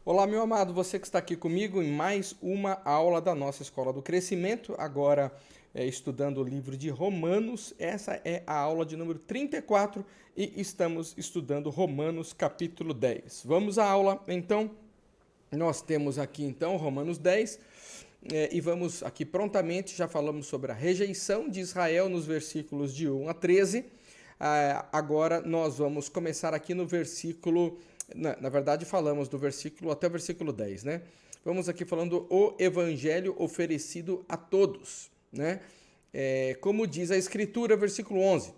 Olá, meu amado, você que está aqui comigo em mais uma aula da nossa Escola do Crescimento, agora estudando o livro de Romanos. Essa é a aula de número 34 e estamos estudando Romanos capítulo 10. Vamos à aula, então. Nós temos aqui, então, Romanos 10 e vamos aqui prontamente, já falamos sobre a rejeição de Israel nos versículos de 1 a 13. Agora nós vamos começar aqui no versículo... Na verdade, falamos do versículo até o versículo 10, né? Vamos aqui falando o evangelho oferecido a todos, né? Como diz a Escritura, versículo 11: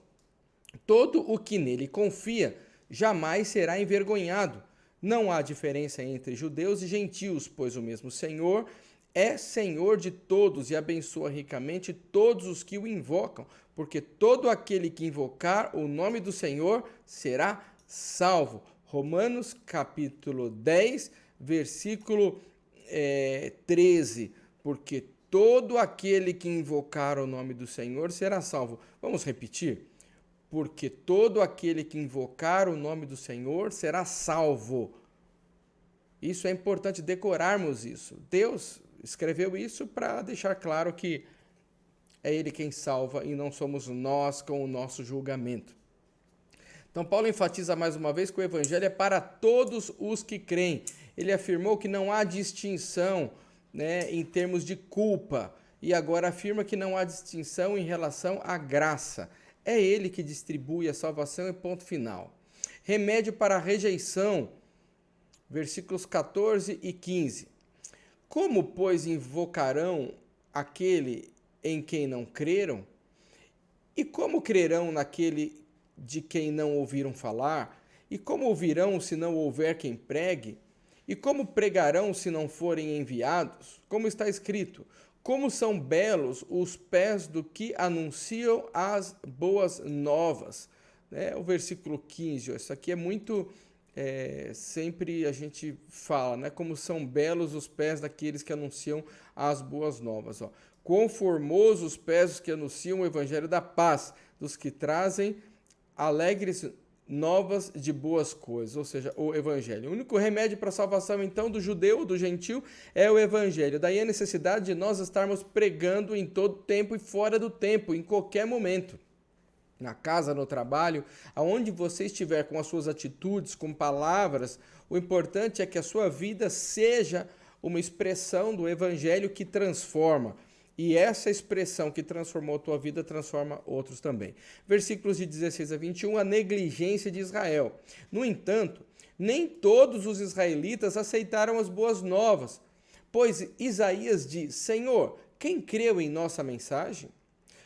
todo o que nele confia jamais será envergonhado. Não há diferença entre judeus e gentios, pois o mesmo Senhor é Senhor de todos e abençoa ricamente todos os que o invocam, porque todo aquele que invocar o nome do Senhor será salvo. Romanos capítulo 10, versículo 13, porque todo aquele que invocar o nome do Senhor será salvo. Vamos repetir? Porque todo aquele que invocar o nome do Senhor será salvo. Isso é importante decorarmos isso. Deus escreveu isso para deixar claro que é Ele quem salva e não somos nós com o nosso julgamento. Então, Paulo enfatiza mais uma vez que o evangelho é para todos os que creem. Ele afirmou que não há distinção, né, em termos de culpa, e agora afirma que não há distinção em relação à graça. É ele que distribui a salvação e ponto final. Remédio para a rejeição, versículos 14 e 15. Como, pois, invocarão aquele em quem não creram? E como crerão naquele de quem não ouviram falar? E como ouvirão se não houver quem pregue? E como pregarão se não forem enviados? Como está escrito: como são belos os pés do que anunciam as boas novas. O versículo 15, isso aqui é muito... sempre a gente fala, né? Como são belos os pés daqueles que anunciam as boas novas. Quão formosos os pés dos que anunciam o evangelho da paz, dos que trazem alegres novas de boas coisas, ou seja, o evangelho. O único remédio para a salvação, então, do judeu, do gentil, é o evangelho. Daí a necessidade de nós estarmos pregando em todo tempo e fora do tempo, em qualquer momento. Na casa, no trabalho, aonde você estiver com as suas atitudes, com palavras, o importante é que a sua vida seja uma expressão do evangelho que transforma. E essa expressão que transformou a tua vida transforma outros também. Versículos de 16 a 21, a negligência de Israel. No entanto, nem todos os israelitas aceitaram as boas novas, pois Isaías diz: Senhor, quem creu em nossa mensagem?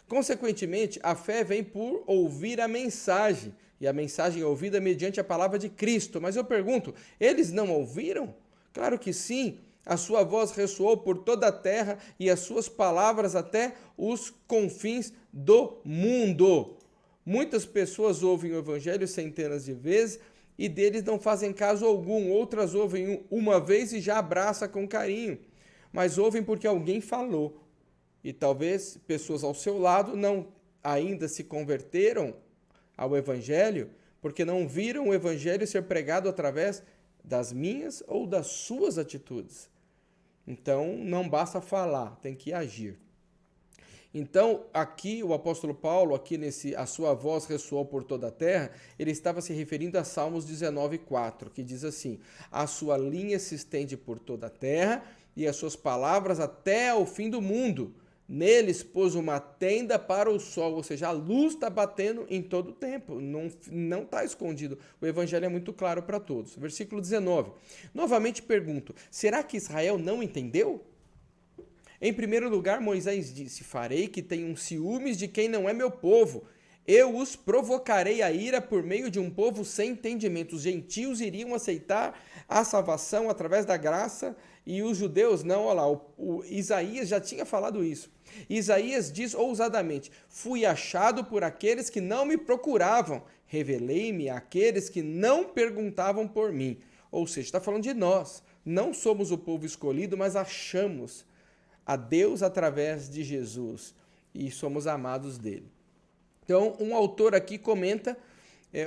Consequentemente, a fé vem por ouvir a mensagem, e a mensagem é ouvida mediante a palavra de Cristo. Mas eu pergunto, eles não ouviram? Claro que sim. A sua voz ressoou por toda a terra e as suas palavras até os confins do mundo. Muitas pessoas ouvem o evangelho centenas de vezes e deles não fazem caso algum. Outras ouvem uma vez e já abraçam com carinho. Mas ouvem porque alguém falou. E talvez pessoas ao seu lado não ainda se converteram ao evangelho porque não viram o evangelho ser pregado através das minhas ou das suas atitudes. Então, não basta falar, tem que agir. Então, aqui o apóstolo Paulo, a sua voz ressoou por toda a terra, ele estava se referindo a Salmos 19:4, que diz assim: a sua linha se estende por toda a terra e as suas palavras até ao fim do mundo. Neles pôs uma tenda para o sol, ou seja, a luz está batendo em todo o tempo, não está escondido. O evangelho é muito claro para todos. Versículo 19. Novamente pergunto, será que Israel não entendeu? Em primeiro lugar, Moisés disse: farei que tenham ciúmes de quem não é meu povo. Eu os provocarei a ira por meio de um povo sem entendimento. Os gentios iriam aceitar a salvação através da graça e os judeus não. Olha lá, o Isaías já tinha falado isso. Isaías diz ousadamente: fui achado por aqueles que não me procuravam, revelei-me àqueles que não perguntavam por mim. Ou seja, está falando de nós. Não somos o povo escolhido, mas achamos a Deus através de Jesus e somos amados dele. Então, um autor aqui comenta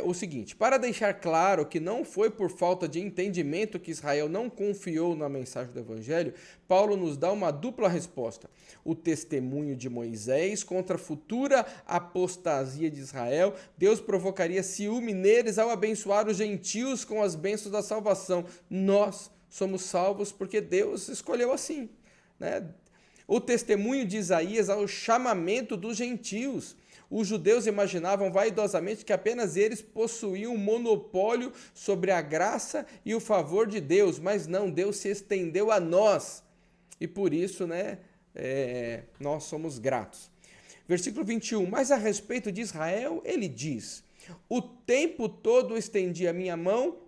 o seguinte: para deixar claro que não foi por falta de entendimento que Israel não confiou na mensagem do Evangelho, Paulo nos dá uma dupla resposta: o testemunho de Moisés contra a futura apostasia de Israel. Deus provocaria ciúme neles ao abençoar os gentios com as bênçãos da salvação. Nós somos salvos porque Deus escolheu assim, né? O testemunho de Isaías ao chamamento dos gentios. Os judeus imaginavam vaidosamente que apenas eles possuíam um monopólio sobre a graça e o favor de Deus, mas não, Deus se estendeu a nós. E por isso, né, nós somos gratos. Versículo 21, mas a respeito de Israel, ele diz: o tempo todo estendi a minha mão,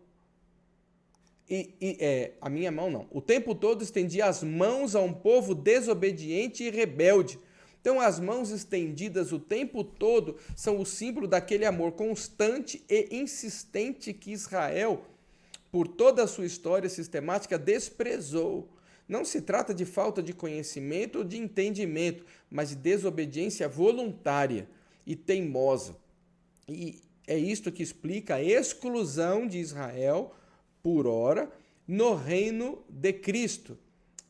a minha mão não, o tempo todo estendi as mãos a um povo desobediente e rebelde. Então, as mãos estendidas o tempo todo são o símbolo daquele amor constante e insistente que Israel, por toda a sua história sistemática, desprezou. Não se trata de falta de conhecimento ou de entendimento, mas de desobediência voluntária e teimosa. E é isto que explica a exclusão de Israel, por ora, no reino de Cristo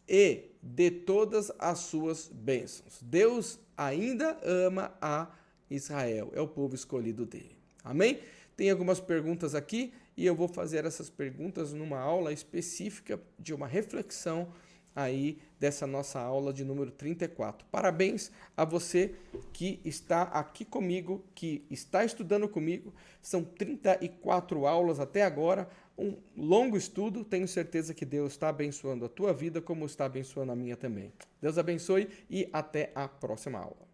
e de todas as suas bênçãos. Deus ainda ama a Israel, é o povo escolhido dele. Amém? Tem algumas perguntas aqui e eu vou fazer essas perguntas numa aula específica de uma reflexão aí dessa nossa aula de número 34. Parabéns a você que está aqui comigo, que está estudando comigo. São 34 aulas até agora, um longo estudo. Tenho certeza que Deus está abençoando a tua vida, como está abençoando a minha também. Deus abençoe e até a próxima aula.